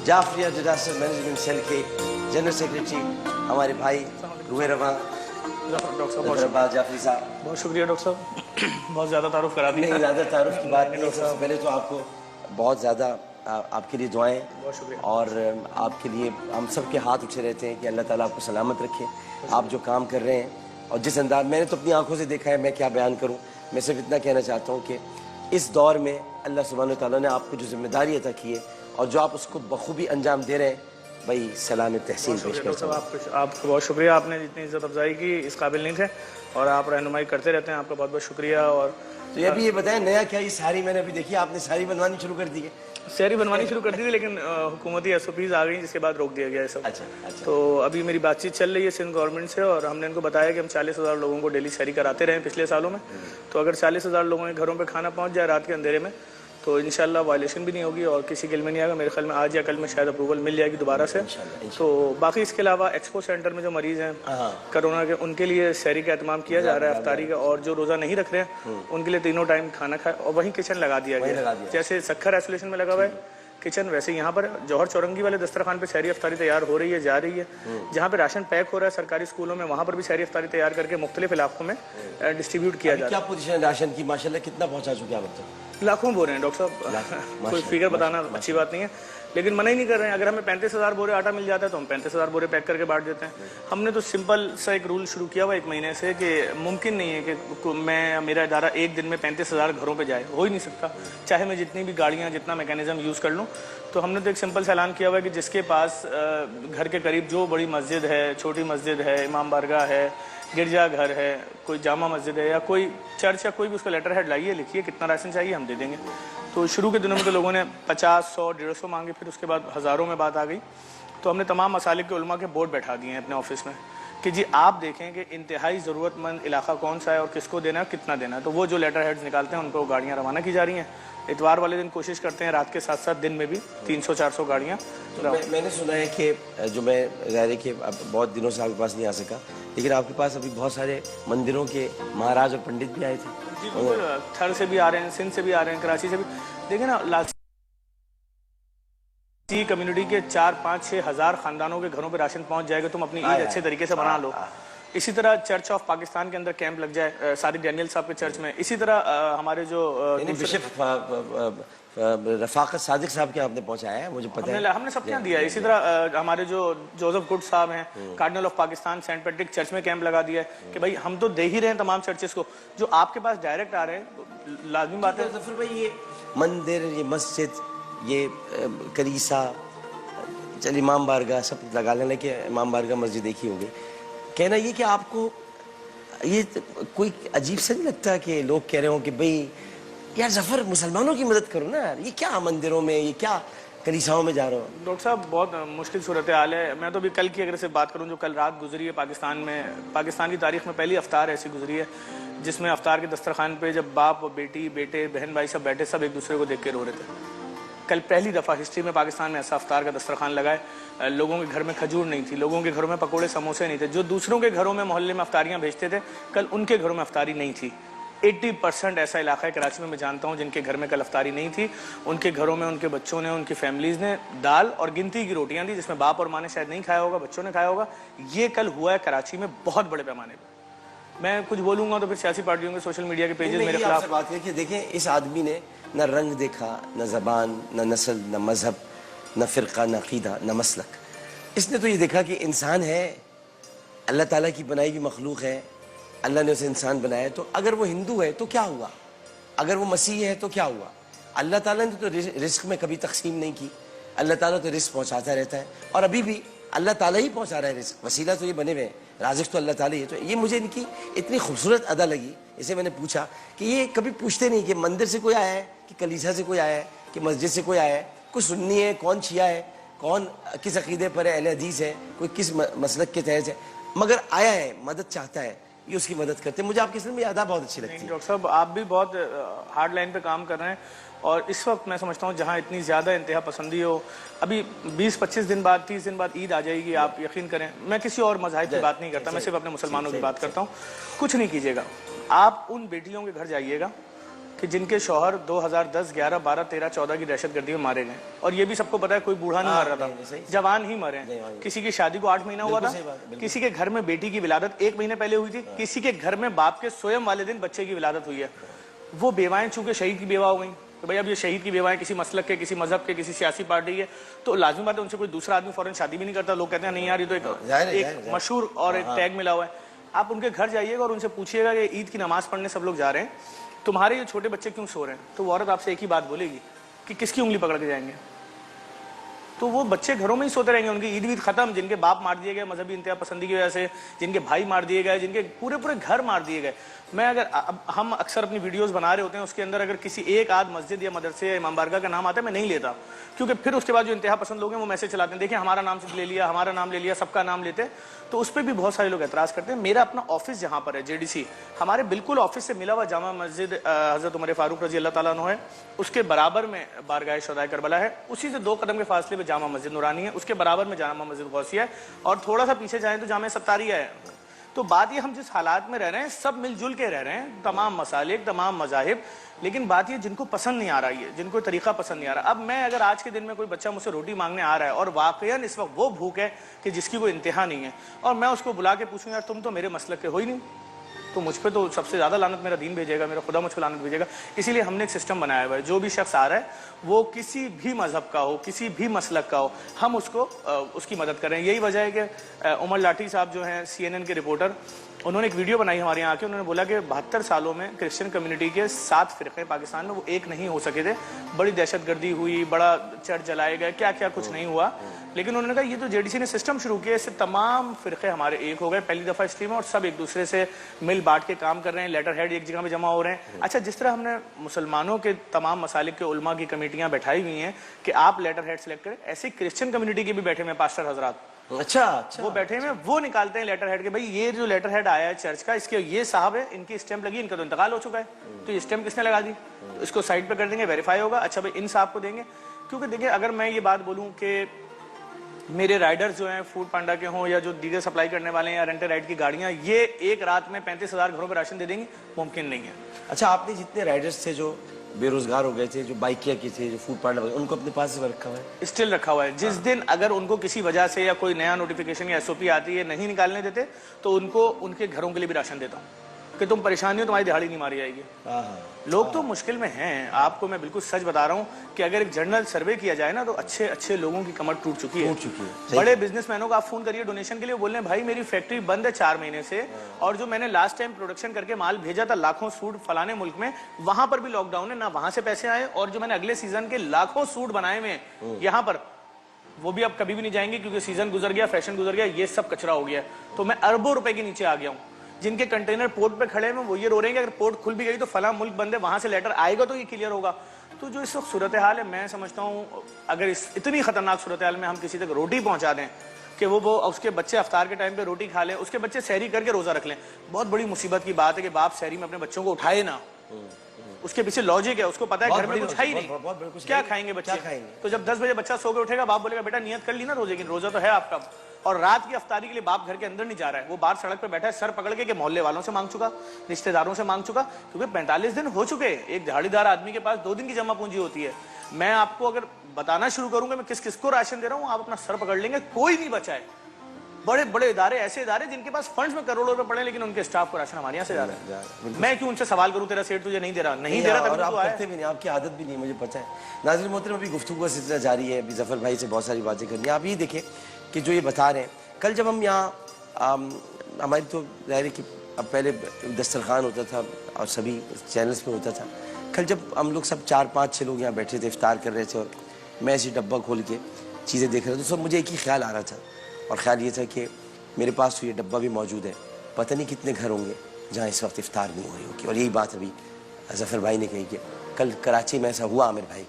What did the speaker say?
Jafaria disaster management cell के general secretary हमारे भाई रूहे रवा जाफरी साहब, बहुत शुक्रिया डॉक्टर साहब, बहुत ज़्यादा तारुफ करा दी। नहीं, ज़्यादा तारुफ की बात नहीं। सबसे पहले तो आपको बहुत ज़्यादा आपके लिए दुआएं, बहुत शुक्रिया। और आपके लिए हम सब के हाथ उठे रहते हैं कि अल्लाह ताला आपको सलामत रखे। आप जो काम कर रहे हैं और जिस अंदाज मैंने तो अपनी आंखों से देखा है, मैं क्या बयान करूं। मैं सिर्फ इतना कहना चाहता हूं कि इस दौर में अल्लाह सुब्हानहू तआला ने आपको जो जिम्मेदारी अता की है और जो आप उसको बखूबी अंजाम दे रहे हैं, भाई सलाम तहसीन पेश करता हूं। आपको बहुत शुक्रिया, आपने जितनी इज्जत अफजाई की इस काबिल नहीं थे और आप रहनुमाई करते रहते हैं, आपका बहुत बहुत शुक्रिया। और तो ये भी ये बताएं नया क्या, ये सारी मैंने अभी देखी आपने सारी बनवानी शुरू कर दी है? शहरी बनवानी शुरू कर दी थी, लेकिन हुकूमती SOPs आ गई जिसके बाद रोक दिया गया है सब। अच्छा। तो अभी मेरी बातचीत चल रही है सिंध गवर्नमेंट से और हमने इनको बताया कि हम 40,000 लोगों को डेली शहरी कराते रहे पिछले सालों में। तो अगर 40,000 लोगों के घरों पे खाना पहुंच जाए रात के अंधेरे में तो इंशाल्लाह वायलेशन भी नहीं होगी और किसी गिल में नहीं आएगा। मेरे ख्याल में आज या कल में शायद अप्रूवल मिल जाएगी दोबारा से। तो बाकी इसके अलावा एक्सपो सेंटर में जो मरीज हैं कोरोना के, उनके लिए शहरी का एहतमाम किया जा रहा है, अफ्तारी का, और जो रोज़ा नहीं रख रहे हैं उनके लिए तीनों टाइम खाना खाए। और वहीं किचन लगा दिया गया, जैसे सखर आइसोलेशन में लगा हुआ है किचन, वैसे यहाँ पर जौहर चौरंगी वाले दस्तरखान पे शहरी अफ्तारी तैयार हो रही है, जा रही है। जहाँ पे राशन पैक हो रहा है सरकारी स्कूलों में, वहाँ पर भी शहरी अफ्तारी तैयार करके मुख्तलिफ इलाकों में डिस्ट्रीब्यूट किया जा रहा है। क्या पोजीशन है राशन की? माशाल्लाह कितना पहुँचा चुके हैं आप तक? लाखों बोरे हैं डॉक्टर साहब, कोई फिगर बताना अच्छी बात नहीं है, लेकिन मना ही नहीं कर रहे हैं। अगर हमें 35,000 बोरे आटा मिल जाता है तो हम 35,000 बोरे पैक करके बांट देते हैं। हमने तो सिंपल सा एक रूल शुरू किया हुआ 1 महीने से कि मुमकिन नहीं है कि मेरा इदारा एक दिन में 35,000 घरों पे जाए, हो ही नहीं सकता, चाहे मैं जितनी भी गाड़ियाँ जितना मैकेनिज्म यूज़ कर लूँ। तो हमने तो एक सिंपल सा ऐलान किया हुआ है कि जिसके पास घर के करीब जो बड़ी मस्जिद है, छोटी मस्जिद है, इमाम बारगाह है, गिरजा घर है, कोई जामा मस्जिद है या कोई चर्च या कोई भी, उसका लेटर हेड लाइए, लिखिए कितना राशन चाहिए, हम दे देंगे। तो शुरू के दिनों में तो लोगों ने 50, 100, 150 मांगे, फिर उसके बाद हज़ारों में बात आ गई। तो हमने तमाम मसालिक के उलमा के बोर्ड बैठा दिए हैं अपने ऑफिस में कि जी आप देखें कि इंतहाई ज़रूरतमंद इलाका कौन सा है और किसको देना है, कितना देना है। तो वो जो लेटर हेड्स निकालते हैं उनको गाड़ियाँ रवाना की जा रही हैं। इतवार वाले दिन कोशिश करते हैं रात के साथ साथ दिन में भी 300-400 गाड़ियाँ। तो मैंने सुना है कि जो मैं ज़ाहिर है कि अब बहुत दिनों से आपके पास नहीं आ सका, लेकिन आपके पास अभी बहुत सारे मंदिरों के महाराज और पंडित भी आए थे। जी बिल्कुल, थर से भी आ रहे हैं, सिंध से भी आ रहे हैं, कराची से भी। देखिए ना, लासी कम्युनिटी के 4-5-6 हज़ार ख़ानदानों के घरों पे राशन पहुंच जाएगा, तुम अपनी ईद अच्छे तरीके से बना लो। इसी तरह चर्च ऑफ पाकिस्तान के अंदर कैंप लग जाए, सादिक डैनियल साहब के चर्च में। इसी तरह हमारे जो रफाकत सादिक साहब के आपने पहुंचाया है, मुझे पता है, हमने सबके यहाँ दिया है। इसी तरह हमारे जो जोसेफ गुड साहब हैं, cardinal of Pakistan, Saint Patrick church में कैंप लगा दिया है कि भाई हम तो दे ही रहे हैं तमाम चर्चेस को, जो आपके पास डायरेक्ट आ रहे हैं। लाजमी बात है जफर भाई, ये मंदिर, ये मस्जिद, ये कलीसा, चल इमाम बारगाह सब लगा लेना कि इमाम बारगाह मस्जिद एक ही होगी। कहना ये कि आपको ये कोई अजीब सा नहीं लगता कि लोग कह रहे हो कि भाई यार जफर मुसलमानों की मदद करो ना यार, ये क्या मंदिरों में, ये क्या कलीसाओं में जा रहे हो? डॉक्टर साहब, बहुत मुश्किल सूरत हाल है। मैं तो अभी कल की अगर से बात करूं, जो कल रात गुजरी है पाकिस्तान में, पाकिस्तान की तारीख में पहली अफ्तार ऐसी गुजरी है जिसमें अफ्तार के दस्तरखान पे जब बाप और बेटी, बेटे, बहन भाई सब बैठे, सब एक दूसरे को देख के रो रहे थे। कल पहली दफ़ा हिस्ट्री में पाकिस्तान में ऐसा अफ्तार का दस्तरखान लगाए। लोगों के घर में खजूर नहीं थी, लोगों के घरों में पकोड़े समोसे नहीं थे। जो दूसरों के घरों में मोहल्ले में अफ्तारियाँ भेजते थे, कल उनके घरों में अफ्तारी नहीं थी। 80% ऐसा इलाका है कराची में, मैं जानता हूँ, जिनके घर में कल अफ्तारी नहीं थी। उनके घरों में उनके बच्चों ने, उनकी फैमिलीज़ ने दाल और गिनती की रोटियाँ दी, जिसमें बाप और माँ ने शायद नहीं खाया होगा, बच्चों ने खाया होगा। ये कल हुआ है कराची में बहुत बड़े पैमाने पर। मैं कुछ बोलूँगा तो फिर सियासी पार्टियों के सोशल मीडिया के पेजेस मेरे खिलाफ। बात है कि देखें, इस आदमी ने न रंग देखा, न ज़बान, न नस्ल, न मज़हब, न फ़िरक़ा, न अक़ीदा, न मसलक। इसने तो ये देखा कि इंसान है, अल्लाह ताला की बनाई हुई मखलूक है, अल्लाह ने उसे इंसान बनाया। तो अगर वो हिंदू है तो क्या हुआ, अगर वो मसीह है तो क्या हुआ? अल्लाह ताला ने तो रिस्क में कभी तकसीम नहीं की। अल्लाह ताला तो रिस्क पहुँचाता रहता है और अभी भी अल्लाह ताला ही पहुँचा रहा है रिस्क। वसीला तो ये बने हुए हैं, राज़िक़ तो अल्लाह ताला ही है। तो ये मुझे इनकी इतनी खूबसूरत अदा लगी। इसे मैंने पूछा कि ये कभी पूछते नहीं कि मंदिर से कोई आया है, कि कलीसा से कोई आया है, कि मस्जिद से कोई आया है, कोई सुन्नी है, कौन शिया है, कौन किस अक़ीदे पर है, अहले हदीस है, कोई किस मसलक के तहत है, मगर आया है, मदद चाहता है, ये उसकी मदद करते हैं। मुझे आपकी इसमें अदा बहुत अच्छी लगती है। डॉक्टर साहब, आप भी बहुत हार्ड लाइन पे काम कर रहे हैं और इस वक्त मैं समझता हूँ जहाँ इतनी ज़्यादा इंतहा पसंदी हो, अभी 20-25 दिन बाद, 30 दिन बाद ईद आ जाएगी। आप यकीन करें, मैं किसी और मज़हब की बात नहीं करता, मैं सिर्फ अपने मुसलमानों की बात करता हूँ। कुछ नहीं कीजिएगा, आप उन बेटियों के घर जाइएगा कि जिनके शौहर 2010, 11, 12, 13, 14 की दहशतगर्दी में मारे गए, और ये भी सबको पता है कोई बूढ़ा नहीं मर रहा था, जवान ही मरे। किसी की शादी को 8 महीना हुआ था, किसी के घर में बेटी की विलादत 1 महीने पहले हुई थी, किसी के घर में बाप के स्वयं वाले दिन बच्चे की विलादत हुई है। वो बेवाएं चूंकि शहीद की बेवा हो गई, तो भाई अब ये शहीद की बेवाएं किसी मसलक के, किसी मजहब के, किसी सियासी पार्टी के, तो लाजमी बात है उनसे कोई दूसरा आदमी फौरन शादी भी नहीं करता। लोग कहते हैं नहीं यार ये तो एक मशहूर और एक टैग मिला हुआ है। आप उनके घर जाइएगा और उनसे पूछिएगा कि ईद की नमाज पढ़ने सब लोग जा रहे हैं, तुम्हारे ये छोटे बच्चे क्यों सो रहे हैं, तो वो औरत आपसे एक ही बात बोलेगी कि किसकी उंगली पकड़ के जाएंगे। तो वो बच्चे घरों में ही सोते रहेंगे, उनकी ईद खत्म, जिनके बाप मार दिए गए मजहबी इंतहा पसंदी की वजह से, जिनके भाई मार दिए गए, जिनके पूरे पूरे घर मार दिए गए। मैं अगर हम अक्सर अपनी वीडियोस बना रहे होते हैं, उसके अंदर अगर किसी एक आध मस्जिद या मदरसे या इमाम बारगाह का नाम आता है, मैं नहीं लेता, क्योंकि फिर उसके बाद जो इंतहा पसंद लोग हैं वो मैसेज चलाते हैं, देखिए हमारा नाम ले लिया, हमारा नाम ले लिया, सबका नाम लेते, तो उस पर भी बहुत सारे लोग एतराज करते हैं। मेरा अपना ऑफिस जहाँ पर है JDC, हमारे बिल्कुल ऑफिस से मिला हुआ जामा मस्जिद हजरत उमर फारूक रजी अल्लाह ताला अन्हु है, उसके बराबर में बारगाह शुहदाए करबला है, उसी से 2 कदम के फासले पे जामा मस्जिद नूरानी है, उसके बराबर में जामा मस्जिद गौसिया है, और थोड़ा सा पीछे जाएं तो जामा सत्तारिया है। तो बात ये, हम जिस हालात में रह रहे हैं सब मिलजुल के रह रहे हैं, तमाम मसालिक, तमाम मजाहिब, लेकिन बात ये जिनको पसंद नहीं आ रहा है, जिनको तरीका पसंद नहीं आ रहा। अब मैं अगर आज के दिन में कोई बच्चा मुझसे रोटी मांगने आ रहा है और वाकईन इस वक्त वो भूख है कि जिसकी कोई इंतहा नहीं है, और मैं उसको बुला के पूछूं यार तुम तो मेरे मसलक के हो ही नहीं, तो मुझ पे तो सबसे ज़्यादा लानत मेरा दीन भेजेगा, मेरा खुदा मुझ पर लानत भेजेगा। इसीलिए हमने एक सिस्टम बनाया हुआ है, जो भी शख्स आ रहा है वो किसी भी मजहब का हो, किसी भी मसलक का हो, हम उसको उसकी मदद करें। यही वजह है कि उमर लाठी साहब जो हैं CNN के रिपोर्टर, उन्होंने एक वीडियो बनाई हमारे यहाँ के, उन्होंने बोला कि 72 सालों में क्रिश्चियन कम्युनिटी के 7 फ़िरक़े पाकिस्तान में वो एक नहीं हो सके थे, बड़ी दहशतगर्दी हुई, बड़ा चर्च जलाए गए, क्या क्या कुछ नहीं हुआ, लेकिन उन्होंने कहा ये तो JDC ने सिस्टम शुरू किया, इससे तमाम फ़िरक़े हमारे एक हो गए पहली दफ़ा हिस्ट्री में, और सब एक दूसरे से मिल बांट के काम कर रहे हैं, लेटर हेड एक जगह में जमा हो रहे हैं। अच्छा, जिस तरह हमने मुसलमानों के तमाम मसालिक के उलमा की कमेटियाँ बैठाई हुई हैं कि आप लेटर हेड सेलेक्ट करें, ऐसे क्रिश्चियन कम्युनिटी के भी बैठे हुए पास्टर हजरात, अच्छा, वो बैठे हैं, वो निकालते हैं लेटर हेड के, भाई ये जो लेटर हेड आया है चर्च का, इसके ये साहब है, इनकी स्टैंप लगी, इनका तो इंतकाल हो चुका है, तो ये स्टैंप किसने लगा दी, तो इसको साइड पे कर देंगे, वेरीफाई होगा, अच्छा भाई इन साहब को देंगे। क्योंकि देखिए अगर मैं ये बात बोलूं कि मेरे राइडर्स जो हैं फूड पांडा के हों या जो दीगर सप्लाई करने वाले हैं या रेंटेड राइड की गाड़ियां, ये एक रात में 35,000 घरों पर राशन दे देंगी, मुमकिन नहीं है। अच्छा, आपने जितने राइडर्स थे जो बेरोजगार हो गए थे, जो बाइकिया के थे, जो फूड पांडा, उनको अपने पास रखा हुआ है, स्टिल रखा हुआ है। जिस दिन अगर उनको किसी वजह से या कोई नया नोटिफिकेशन या SOP आती है, नहीं निकालने देते, तो उनको उनके घरों के लिए भी राशन देता हूँ कि तुम परेशानी हो, तुम्हारी दिहाड़ी नहीं मारी जाएगी। लोग तो मुश्किल में हैं, आपको मैं बिल्कुल सच बता रहा हूँ कि अगर एक जनरल सर्वे किया जाए ना, तो अच्छे अच्छे लोगों की कमर टूट चुकी है। बड़े बिजनेसमैनों को आप फोन करिए डोनेशन के लिए, बोल रहे हैं भाई मेरी फैक्ट्री बंद है 4 महीने से, और जो मैंने लास्ट टाइम प्रोडक्शन करके माल भेजा था लाखों सूट फलाने मुल्क में, वहां पर भी लॉकडाउन है, ना वहां से पैसे आए, और जो मैंने अगले सीजन के लाखों सूट बनाए हुए यहाँ पर, वो भी अब कभी भी नहीं जाएंगे क्योंकि सीजन गुजर गया, फैशन गुजर गया, ये सब कचरा हो गया। तो मैं अरबों रुपए के नीचे आ गया हूँ। जिनके कंटेनर पोर्ट पे खड़े हैं वो ये रो रहे हैं कि अगर पोर्ट खुल भी गई तो फला मुल्क बंद है, वहां से लेटर आएगा तो ये क्लियर होगा। तो जो इस वक्त सूरत हाल है, मैं समझता हूँ अगर इस इतनी खतरनाक सूरत हाल में हम किसी तक रोटी पहुंचा दें कि वो उसके बच्चे अफ्तार के टाइम पे रोटी खा लें, उसके बच्चे सहरी करके रोजा रख लें, बहुत बड़ी मुसीबत की बात है कि बाप सहरी में अपने बच्चों को उठाए ना। उसके पीछे लॉजिक है, उसको पता है घर में कुछ है ही नहीं, क्या खाएंगे बच्चे। तो जब 10 बजे बच्चा सो के उठेगा, बाप बोलेगा बेटा नियत कर ली ना रोजे की, रोजा तो है आपका, और रात की अफ्तारी के लिए बाप घर के अंदर नहीं जा रहा है, वो बाहर सड़क पे बैठा है, सर पकड़ के मोहल्ले वालों से मांग चुका, रिश्तेदारों से मांग चुका, क्योंकि 45 दिन हो चुके। एक दिहाड़ीदार आदमी के पास 2 दिन की जमा पूंजी होती है। मैं आपको अगर बताना शुरू करूंगा मैं किस किस को राशन दे रहा हूं, आप अपना सर पकड़ लेंगे, कोई नहीं बचा है। बड़े बड़े इदारे, ऐसे इदारे जिनके पास फंड्स में करोड़ों रुपए पड़े, लेकिन उनके स्टाफ को राशन हमारे यहाँ से जा रहा है। मैं क्यों उनसे सवाल करूं, तेरा सेठ तुझे नहीं दे रहा, नहीं दे रहा, तभी तो आया। भी नहीं, आपकी आदत भी नहीं, मुझे पता है। नाज़रीन मोहतरम, अभी गुफ्तगू का सिलसिला जारी है, अभी जफर भाई से बहुत सारी बातें करनी है। आप ये देखें कि जो ये बता रहे हैं, कल जब हम यहाँ हमारी तो ज़ाहिर है कि अब पहले दस्तरखान होता था और सभी चैनल्स पे होता था, कल जब हम लोग सब 4-5-6 लोग यहाँ बैठे थे, इफ्तार कर रहे थे और मैं ऐसे डब्बा खोल के चीज़ें देख रहा था, तो सब मुझे एक ही ख्याल आ रहा था, और ख्याल ये था कि मेरे पास तो ये डब्बा भी मौजूद है, पता नहीं कितने घर होंगे जहाँ इस वक्त इफ्तार नहीं हो रही होगी। और यही बात अभी जफर भाई ने कही कि कल कराची में ऐसा हुआ आमिर भाई,